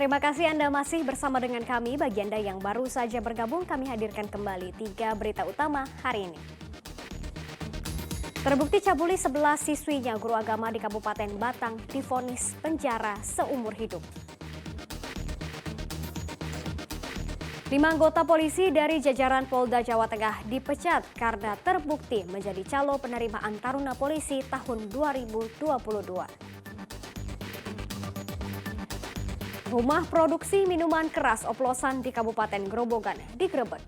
Terima kasih Anda masih bersama dengan kami. Bagi Anda yang baru saja bergabung, kami hadirkan kembali 3 berita utama hari ini. Terbukti cabuli 11 siswinya guru agama di Kabupaten Batang divonis penjara seumur hidup. 5 anggota polisi dari jajaran Polda Jawa Tengah dipecat karena terbukti menjadi calo penerimaan Taruna Polisi tahun 2022. Rumah produksi minuman keras oplosan di Kabupaten Grobogan digerebek.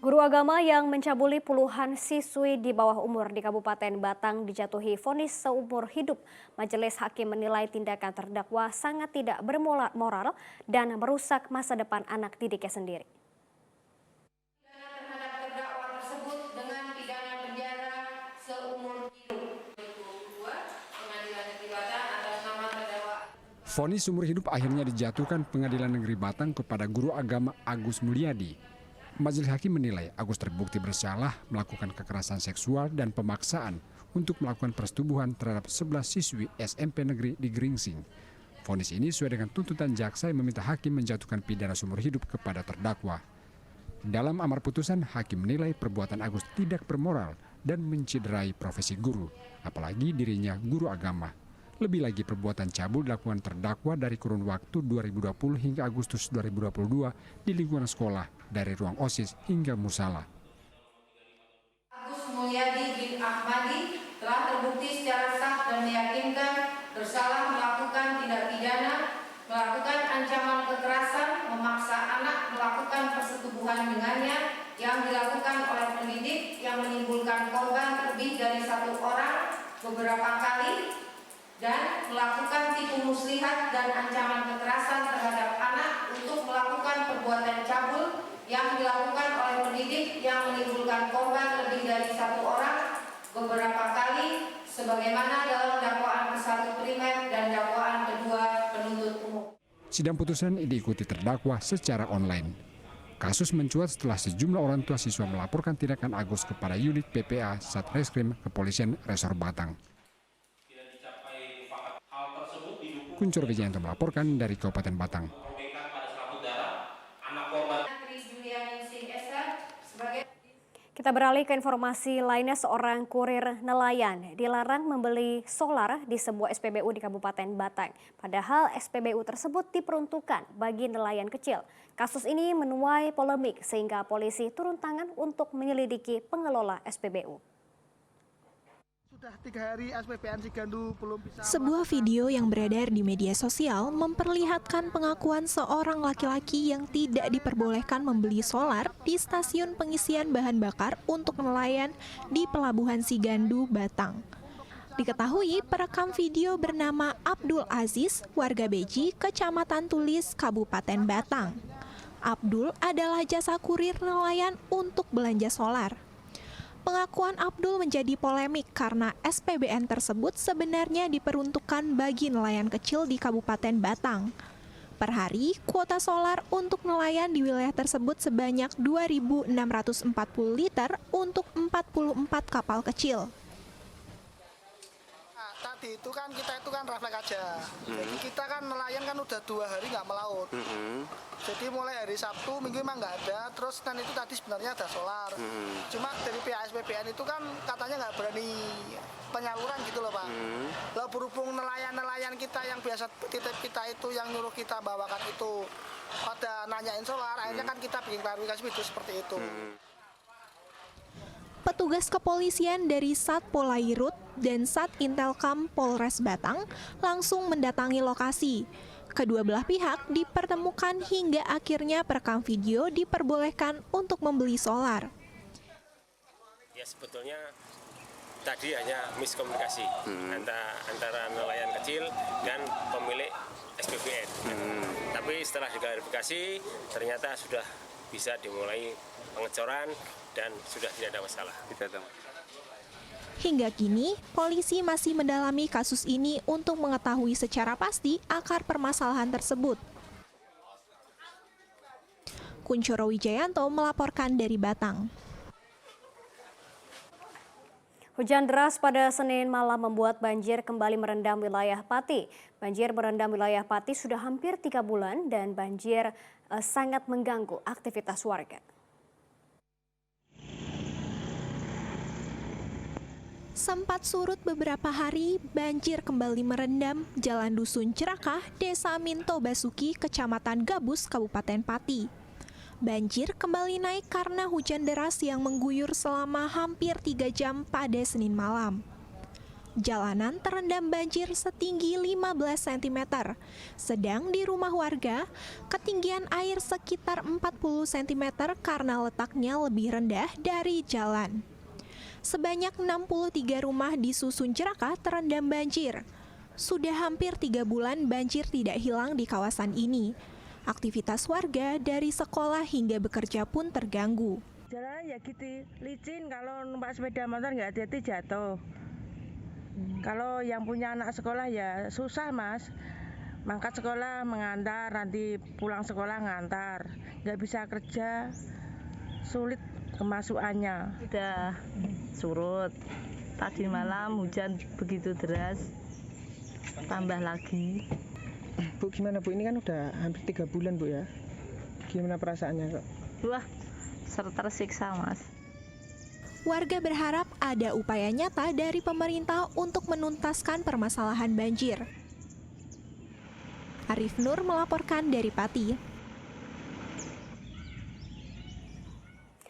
Guru agama yang mencabuli puluhan siswi di bawah umur di Kabupaten Batang dijatuhi vonis seumur hidup. Majelis Hakim menilai tindakan terdakwa sangat tidak bermoral dan merusak masa depan anak didiknya sendiri. Vonis seumur hidup akhirnya dijatuhkan Pengadilan Negeri Batang kepada guru agama Agus Mulyadi. Majelis Hakim menilai Agus terbukti bersalah melakukan kekerasan seksual dan pemaksaan untuk melakukan persetubuhan terhadap 11 siswi SMP negeri di Gringsing. Vonis ini sesuai dengan tuntutan jaksa yang meminta hakim menjatuhkan pidana seumur hidup kepada terdakwa. Dalam amar putusan, hakim menilai perbuatan Agus tidak bermoral dan menciderai profesi guru, apalagi dirinya guru agama. Lebih lagi perbuatan cabul dilakukan terdakwa dari kurun waktu 2020 hingga Agustus 2022 di lingkungan sekolah, dari ruang OSIS hingga musala. Agus Mulyadi bin Ahmadi telah terbukti secara sah dan meyakinkan bersalah melakukan tindak pidana, melakukan ancaman kekerasan, memaksa anak melakukan persetubuhan dengannya yang dilakukan oleh pendidik yang menimbulkan korban lebih dari 1 orang beberapa kali, dan melakukan tipu muslihat dan ancaman kekerasan terhadap anak untuk melakukan perbuatan cabul yang dilakukan oleh pendidik yang menimbulkan korban lebih dari 1 orang beberapa kali, sebagaimana dalam dakwaan ke-1 primer dan dakwaan kedua penuntut umum. Sidang putusan diikuti terdakwa secara online. Kasus mencuat setelah sejumlah orang tua siswa melaporkan tindakan Agus kepada unit PPA Satreskrim Kepolisian Resor Batang. Kuncoro Wijayanto melaporkan dari Kabupaten Batang. Kita beralih ke informasi lainnya. Seorang kurir nelayan dilarang membeli solar di sebuah SPBU di Kabupaten Batang. Padahal SPBU tersebut diperuntukkan bagi nelayan kecil. Kasus ini menuai polemik sehingga polisi turun tangan untuk menyelidiki pengelola SPBU. Sudah 3 hari SPBN Cigandu belum bisa. Sebuah video yang beredar di media sosial memperlihatkan pengakuan seorang laki-laki yang tidak diperbolehkan membeli solar di stasiun pengisian bahan bakar untuk nelayan di Pelabuhan Cigandu, Batang. Diketahui perekam video bernama Abdul Aziz, warga Beji, Kecamatan Tulis, Kabupaten Batang. Abdul adalah jasa kurir nelayan untuk belanja solar. Pengakuan Abdul menjadi polemik karena SPBN tersebut sebenarnya diperuntukkan bagi nelayan kecil di Kabupaten Batang. Per hari, kuota solar untuk nelayan di wilayah tersebut sebanyak 2.640 liter untuk 44 kapal kecil. Tadi itu kan kita refleks aja. Jadi kita kan nelayan kan udah 2 hari nggak melaut. Jadi mulai hari Sabtu, Minggu memang nggak ada. Terus dan itu tadi sebenarnya ada solar. Cuma dari pihak SPBN itu kan katanya nggak berani penyaluran gitu loh Pak. Lalu berhubung nelayan kita yang biasa titip kita itu yang nyuruh kita bawakan itu pada nanyain solar, akhirnya kan kita bikin klarifikasi itu seperti itu. Petugas kepolisian dari Satpol Airut dan Sat Intelkam Polres Batang langsung mendatangi lokasi. Kedua belah pihak dipertemukan hingga akhirnya perekam video diperbolehkan untuk membeli solar. Ya sebetulnya tadi hanya miskomunikasi antara nelayan kecil dan pemilik SPBN. Tapi setelah diklarifikasi ternyata sudah bisa dimulai pengecoran dan sudah tidak ada masalah. Hingga kini, polisi masih mendalami kasus ini untuk mengetahui secara pasti akar permasalahan tersebut. Kuncoro Wijayanto melaporkan dari Batang. Hujan deras pada Senin malam membuat banjir kembali merendam wilayah Pati. Banjir merendam wilayah Pati sudah hampir 3 bulan dan banjir sangat mengganggu aktivitas warga. Sempat surut beberapa hari, banjir kembali merendam Jalan Dusun Cerakah, Desa Minto Basuki, Kecamatan Gabus, Kabupaten Pati. Banjir kembali naik karena hujan deras yang mengguyur selama hampir 3 jam pada Senin malam. Jalanan terendam banjir setinggi 15 cm, sedang di rumah warga, ketinggian air sekitar 40 cm karena letaknya lebih rendah dari jalan. Sebanyak 63 rumah di Susun Cerakah terendam banjir. Sudah hampir 3 bulan banjir tidak hilang di kawasan ini. Aktivitas warga dari sekolah hingga bekerja pun terganggu. Jalan ya gitu, licin, kalau numpak sepeda motor nggak hati-hati jatuh. Kalau yang punya anak sekolah ya susah mas, mangkat sekolah mengantar, nanti pulang sekolah ngantar, nggak bisa kerja, sulit kemasukannya. Udah surut, tadi malam hujan begitu deras, tambah lagi. Bu gimana Bu, ini kan udah hampir 3 bulan Bu ya, gimana perasaannya kok? Wah, tersiksa mas. Warga berharap ada upaya nyata dari pemerintah untuk menuntaskan permasalahan banjir. Arif Nur melaporkan dari Pati.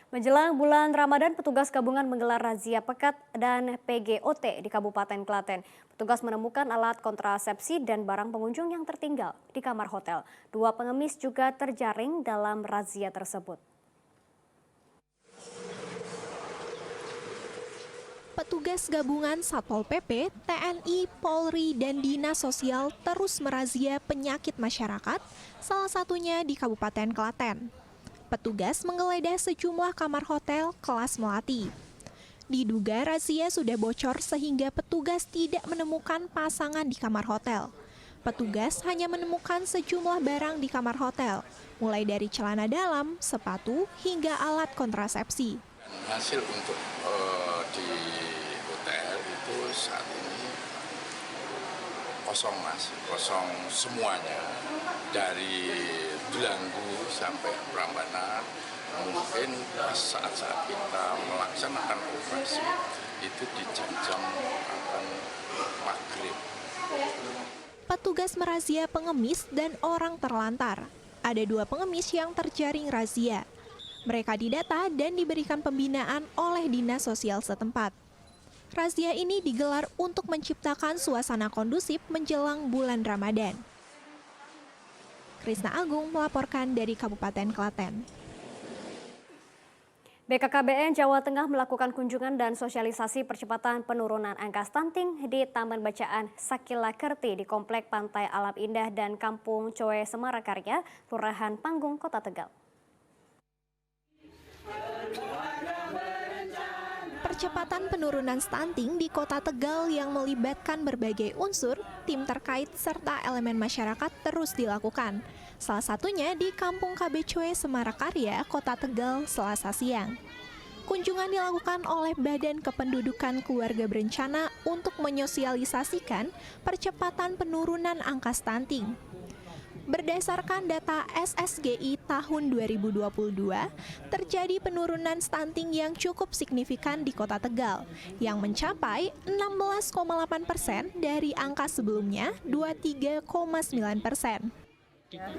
Menjelang bulan Ramadan, petugas gabungan menggelar razia pekat dan PGOT di Kabupaten Klaten. Petugas menemukan alat kontrasepsi dan barang pengunjung yang tertinggal di kamar hotel. 2 pengemis juga terjaring dalam razia tersebut. Petugas gabungan Satpol PP, TNI, Polri, dan Dinas Sosial terus merazia penyakit masyarakat, salah satunya di Kabupaten Klaten. Petugas menggeledah sejumlah kamar hotel kelas melati. Diduga razia sudah bocor sehingga petugas tidak menemukan pasangan di kamar hotel. Petugas hanya menemukan sejumlah barang di kamar hotel, mulai dari celana dalam, sepatu, hingga alat kontrasepsi. Hasil untuk di hotel itu saat ini kosong mas, kosong semuanya, dari belanggu sampai Prambanan. Mungkin saat-saat kita melaksanakan operasi itu di jam-jam akan maghrib. Petugas merazia pengemis dan orang terlantar. Ada 2 pengemis yang terjaring razia. Mereka didata dan diberikan pembinaan oleh Dinas Sosial setempat. Razia ini digelar untuk menciptakan suasana kondusif menjelang bulan Ramadan. Krisna Agung melaporkan dari Kabupaten Klaten. BKKBN Jawa Tengah melakukan kunjungan dan sosialisasi percepatan penurunan angka stunting di Taman Bacaan Sakila Kerti di Komplek Pantai Alam Indah dan Kampung Coe Semarakarya, Kelurahan Panggung, Kota Tegal. Percepatan penurunan stunting di Kota Tegal yang melibatkan berbagai unsur, tim terkait, serta elemen masyarakat terus dilakukan. Salah satunya di Kampung KB Coe Semarakarya, Kota Tegal, Selasa siang. Kunjungan dilakukan oleh Badan Kependudukan Keluarga Berencana untuk menyosialisasikan percepatan penurunan angka stunting. Berdasarkan data SSGI tahun 2022, terjadi penurunan stunting yang cukup signifikan di Kota Tegal, yang mencapai 16,8% dari angka sebelumnya 23,9%.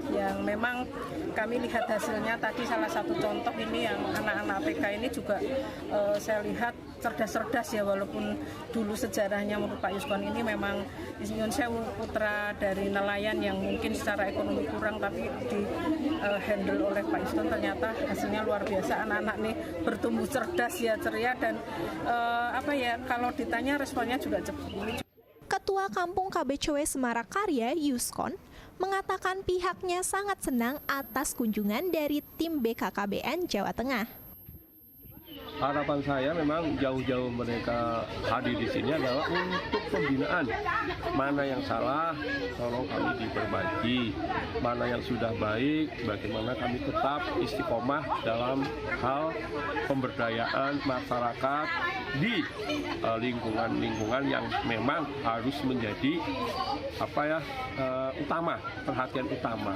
Yang memang kami lihat hasilnya tadi salah satu contoh ini yang anak-anak PK ini juga saya lihat cerdas-cerdas ya, walaupun dulu sejarahnya menurut Pak Yuskon ini memang Nyun Sewu putra dari nelayan yang mungkin secara ekonomi kurang, tapi di handle oleh Pak Yuskon ternyata hasilnya luar biasa. Anak-anak nih bertumbuh cerdas ya, ceria, dan kalau ditanya responnya juga cepat. Ketua Kampung KB Coe Semarakarya, Yuskon, mengatakan pihaknya sangat senang atas kunjungan dari tim BKKBN Jawa Tengah. harapan saya memang jauh-jauh mereka hadir di sini adalah untuk pembinaan. Mana yang salah, tolong kami diperbaiki. Mana yang sudah baik, bagaimana kami tetap istiqomah dalam hal pemberdayaan masyarakat di lingkungan-lingkungan yang memang harus menjadi utama, perhatian utama.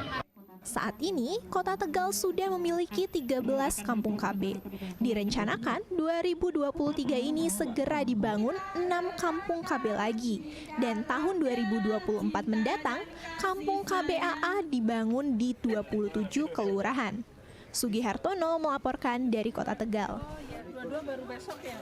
Saat ini, Kota Tegal sudah memiliki 13 kampung KB. Direncanakan 2023 ini segera dibangun 6 kampung KB lagi. Dan tahun 2024 mendatang, kampung KBAA dibangun di 27 kelurahan. Sugi Hartono melaporkan dari Kota Tegal. 22 baru besok ya.